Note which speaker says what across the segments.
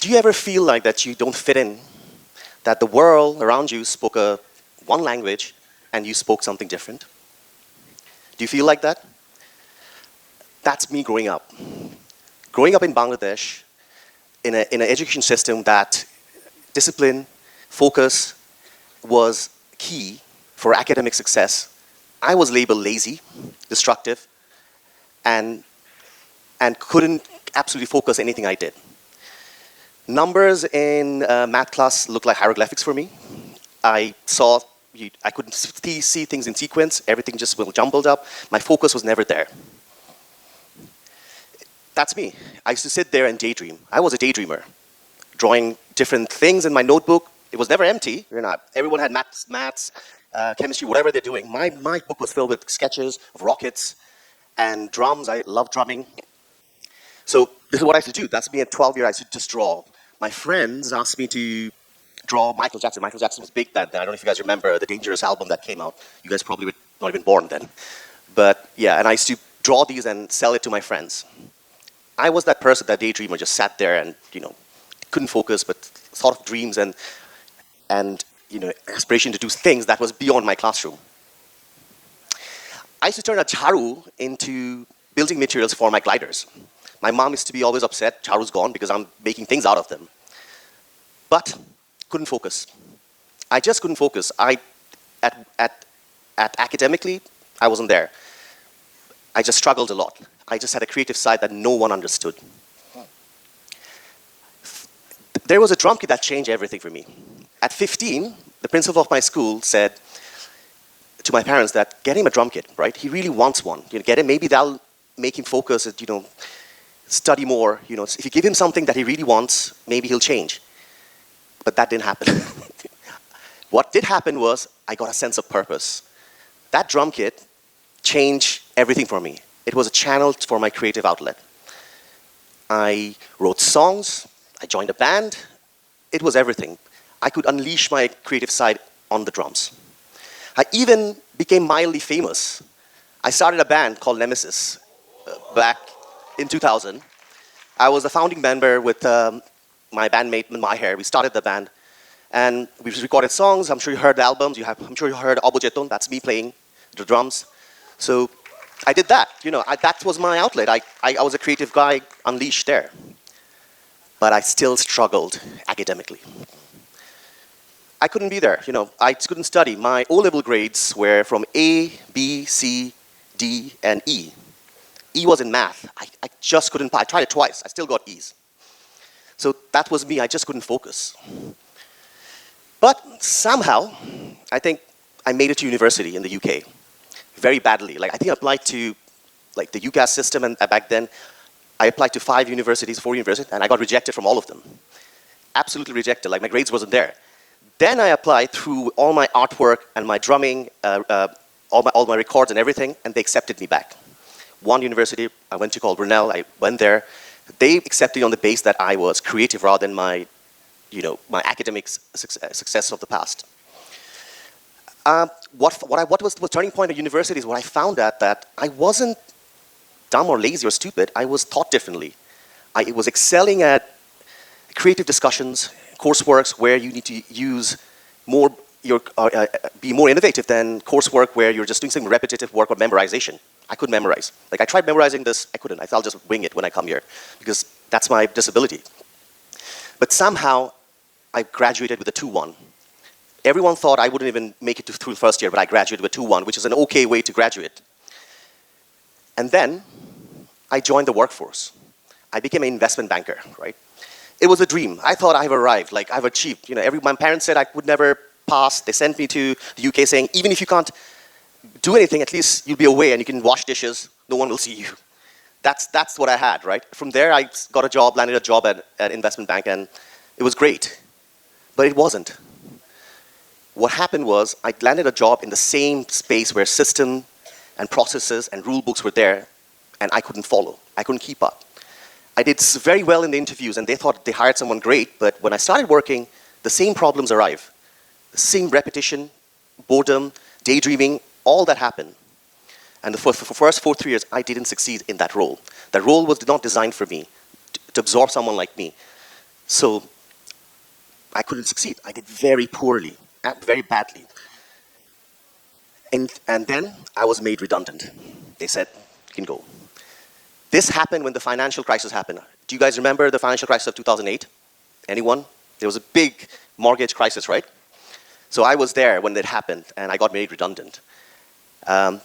Speaker 1: Do you ever feel like that you don't fit in? That the world around you spoke one language and you spoke something different? Do you feel like that? That's me growing up. Growing up in Bangladesh, in an education system that discipline, focus was key for academic success, I was labeled lazy, destructive, and couldn't absolutely focus anything I did. Numbers in math class looked like hieroglyphics for me. I couldn't see things in sequence. Everything just jumbled up. My focus was never there. That's me. I used to sit there and daydream. I was a daydreamer, drawing different things in my notebook. It was never empty. Everyone had maths, chemistry, whatever they're doing. My book was filled with sketches of rockets and drums. I love drumming. So this is what I used to do. That's me at 12 years. I used to just draw. My friends asked me to draw Michael Jackson. Michael Jackson was big then. I don't know if you guys remember the Dangerous album that came out. You guys probably were not even born then. But yeah, and I used to draw these and sell it to my friends. I was that person, that daydreamer, just sat there and, couldn't focus, but thought of dreams and aspiration to do things that was beyond my classroom. I used to turn a charu into building materials for my gliders. My mom used to be always upset, charu's gone, because I'm making things out of them. But couldn't focus. I just couldn't focus. Academically, I wasn't there. I just struggled a lot. I just had a creative side that no one understood. There was a drum kit that changed everything for me. At 15, the principal of my school said to my parents that get him a drum kit, right? He really wants one. Get him, maybe that'll make him focus, study more. If you give him something that he really wants, maybe he'll change. But that didn't happen. What did happen was I got a sense of purpose. That drum kit changed everything for me. It was a channel for my creative outlet. I wrote songs, I joined a band. It was everything. I could unleash my creative side on the drums. I even became mildly famous. I started a band called Nemesis back in 2000. I was a founding member with my bandmate Maher. We started the band and we recorded songs. I'm sure you heard the albums. I'm sure you heard Obojeton. That's me playing the drums. So I did that. That was my outlet. I was a creative guy unleashed there. But I still struggled academically. I couldn't be there. I couldn't study. My O-level grades were from A, B, C, D, and E. E was in math. I just couldn't pass. I tried it twice. I still got E's. So that was me. I just couldn't focus. But somehow, I think I made it to university in the UK. Very badly. I think I applied to the UCAS system, and back then, I applied to 4 universities, and I got rejected from all of them. Absolutely rejected. My grades wasn't there. Then I applied through all my artwork and my drumming, all my records and everything, and they accepted me back. One university I went to called Brunel. I went there. They accepted me on the base that I was creative rather than my academic success of the past. What was the turning point at university is when I found out that I wasn't dumb or lazy or stupid. I was taught differently. I was excelling at creative discussions, courseworks where you need to use more, be more innovative than coursework where you're just doing some repetitive work or memorization. I couldn't memorize. I tried memorizing this, I couldn't. I thought I'll just wing it when I come here because that's my disability. But somehow, I graduated with a 2-1. Everyone thought I wouldn't even make it through the first year, but I graduated with 2-1, which is an okay way to graduate. And then, I joined the workforce. I became an investment banker, right? It was a dream. I thought I've arrived, I've achieved. My parents said I would never pass. They sent me to the UK saying, even if you can't do anything, at least you'll be away and you can wash dishes. No one will see you. That's what I had, right? From there, I got a job, landed a job at investment bank, and it was great. But it wasn't. What happened was I landed a job in the same space where system and processes and rule books were there, and I couldn't follow. I couldn't keep up. I did very well in the interviews, and they thought they hired someone great, but when I started working, the same problems arrive. The same repetition, boredom, daydreaming, all that happened. And for the first 4-3 years, I didn't succeed in that role. That role was not designed for me, to absorb someone like me. So I couldn't succeed. I did very poorly, very badly. And then I was made redundant. They said, you can go. This happened when the financial crisis happened. Do you guys remember the financial crisis of 2008? Anyone? There was a big mortgage crisis, right? So I was there when it happened, and I got made redundant. Then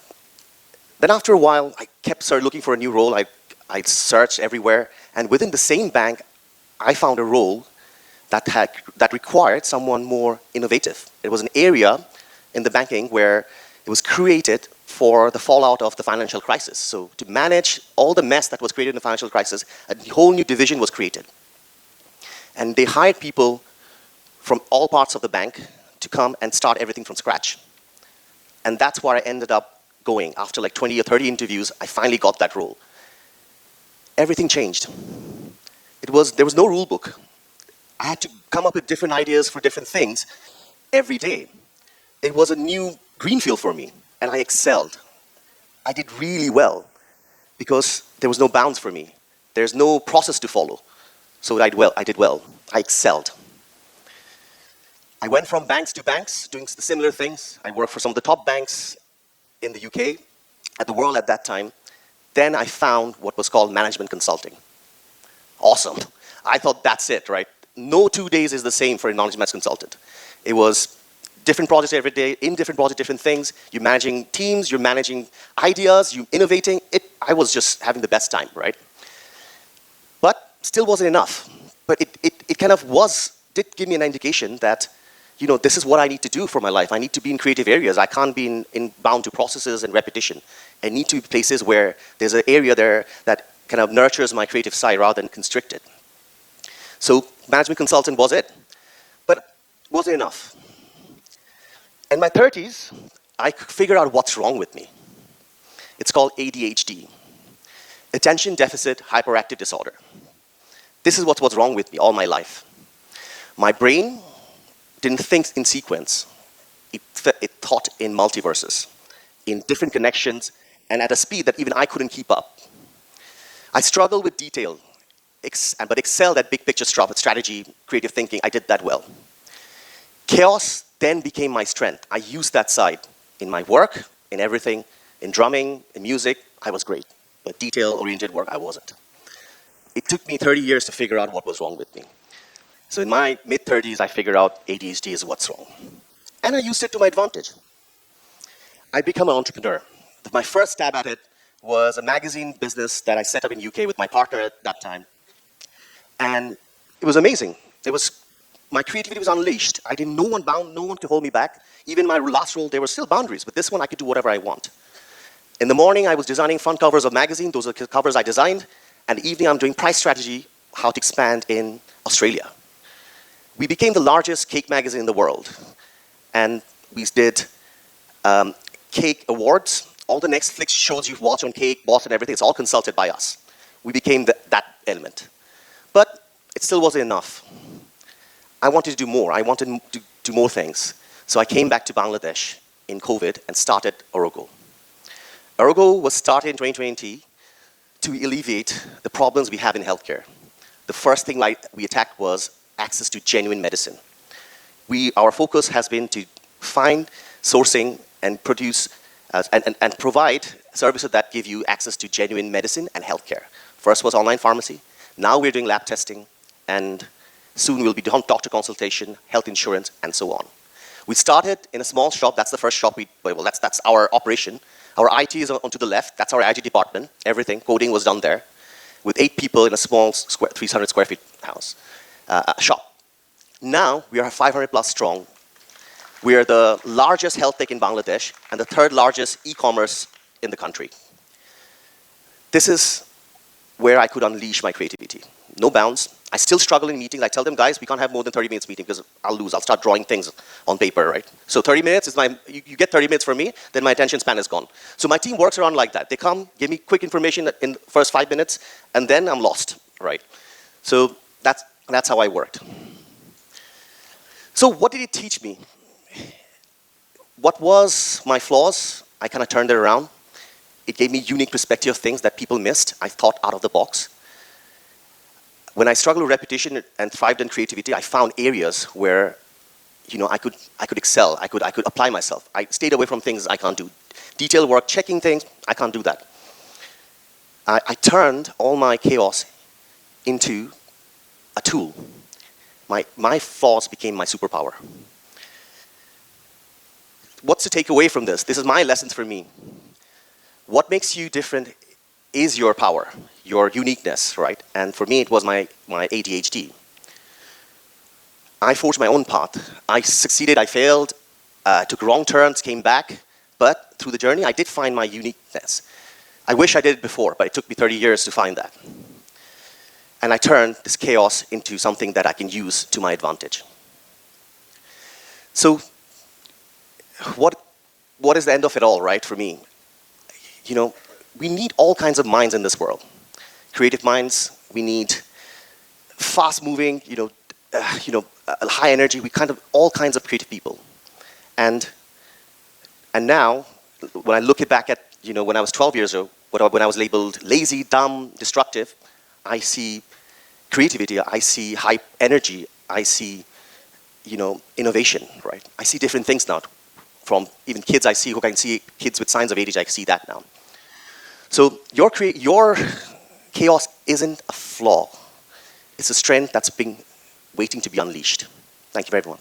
Speaker 1: after a while, I started looking for a new role. I searched everywhere, and within the same bank, I found a role that required someone more innovative. It was an area in the banking where it was created for the fallout of the financial crisis. So to manage all the mess that was created in the financial crisis, a whole new division was created. And they hired people from all parts of the bank to come and start everything from scratch. And that's where I ended up going. After like 20 or 30 interviews, I finally got that role. Everything changed. There was no rule book. I had to come up with different ideas for different things every day. It was a new greenfield for me, and I excelled. I did really well because there was no bounds for me. There's no process to follow. So I did well. I excelled. I went from banks to banks, doing the similar things. I worked for some of the top banks in the UK, at the world at that time. Then I found what was called management consulting. Awesome. I thought that's it, right? No 2 days is the same for a management consultant. It was different projects every day, in different projects, different things. You're managing teams, you're managing ideas, you're innovating. I was just having the best time, right? But still wasn't enough. But it kind of did give me an indication that, you know, this is what I need to do for my life. I need to be in creative areas. I can't be bound to processes and repetition. I need to be places where there's an area there that kind of nurtures my creative side rather than constrict it. So management consultant was it, but wasn't enough. In my 30s, I figured out what's wrong with me. It's called ADHD, Attention Deficit Hyperactive Disorder. This is what's wrong with me all my life. My brain didn't think in sequence. It thought in multiverses, in different connections, and at a speed that even I couldn't keep up. I struggled with detail, but excelled at big picture strategy, creative thinking. I did that well. Chaos then became my strength. I used that side in my work, in everything, in drumming, in music. I was great, but detail-oriented work, I wasn't. It took me 30 years to figure out what was wrong with me. So in my mid-30s, I figured out ADHD is what's wrong. And I used it to my advantage. I became an entrepreneur. My first stab at it was a magazine business that I set up in UK with my partner at that time. And it was amazing. My creativity was unleashed. I didn't, no one could hold me back. Even my last role, there were still boundaries, but this one I could do whatever I want. In the morning, I was designing front covers of magazine. Those are the covers I designed. And in the evening, I'm doing price strategy, how to expand in Australia. We became the largest cake magazine in the world. And we did cake awards. All the Netflix shows you've watched on cake, boss, and everything, it's all consulted by us. We became that element. But it still wasn't enough. I wanted to do more. I wanted to do more things. So I came back to Bangladesh in COVID and started Orogo. Orogo was started in 2020 to alleviate the problems we have in healthcare. The first thing we attacked was access to genuine medicine. Our focus has been to find, sourcing, and produce and provide services that give you access to genuine medicine and healthcare. First was online pharmacy. Now we're doing lab testing, and soon we'll be doing doctor consultation, health insurance, and so on. We started in a small shop. That's the first shop that's our operation. Our IT is on to the left. That's our IT department. Everything, coding was done there, with 8 people in a small 300 square feet house, shop. Now we are 500 plus strong. We are the largest health tech in Bangladesh and the 3rd largest e-commerce in the country. This is where I could unleash my creativity. No bounds. I still struggle in meetings. I tell them, guys, we can't have more than 30 minutes meeting because I'll lose. I'll start drawing things on paper, right? So 30 minutes is you get 30 minutes from me, then my attention span is gone. So my team works around like that. They come, give me quick information in the first 5 minutes, and then I'm lost, right? So that's how I worked. So what did it teach me? What was my flaws? I kind of turned it around. It gave me unique perspective of things that people missed. I thought out of the box. When I struggled with repetition and thrived in creativity, I found areas where I could excel. I could apply myself. I stayed away from things I can't do. Detail work, checking things, I can't do that. I turned all my chaos into a tool. My flaws became my superpower. What's to take away from this? This is my lessons for me. What makes you different is your power, your uniqueness, right? And for me, it was my ADHD. I forged my own path. I succeeded, I failed, took wrong turns, came back, but through the journey, I did find my uniqueness. I wish I did it before, but it took me 30 years to find that. And I turned this chaos into something that I can use to my advantage. So, what is the end of it all, right, for me? We need all kinds of minds in this world. Creative minds, we need fast-moving, high energy, all kinds of creative people. And now, when I look back at, when I was 12 years old, when I was labeled lazy, dumb, destructive, I see creativity, I see high energy, I see, innovation, right? I see different things now. From even kids I see, who can see kids with signs of ADHD, I can see that now. So your chaos isn't a flaw. It's a strength that's been waiting to be unleashed. Thank you, everyone.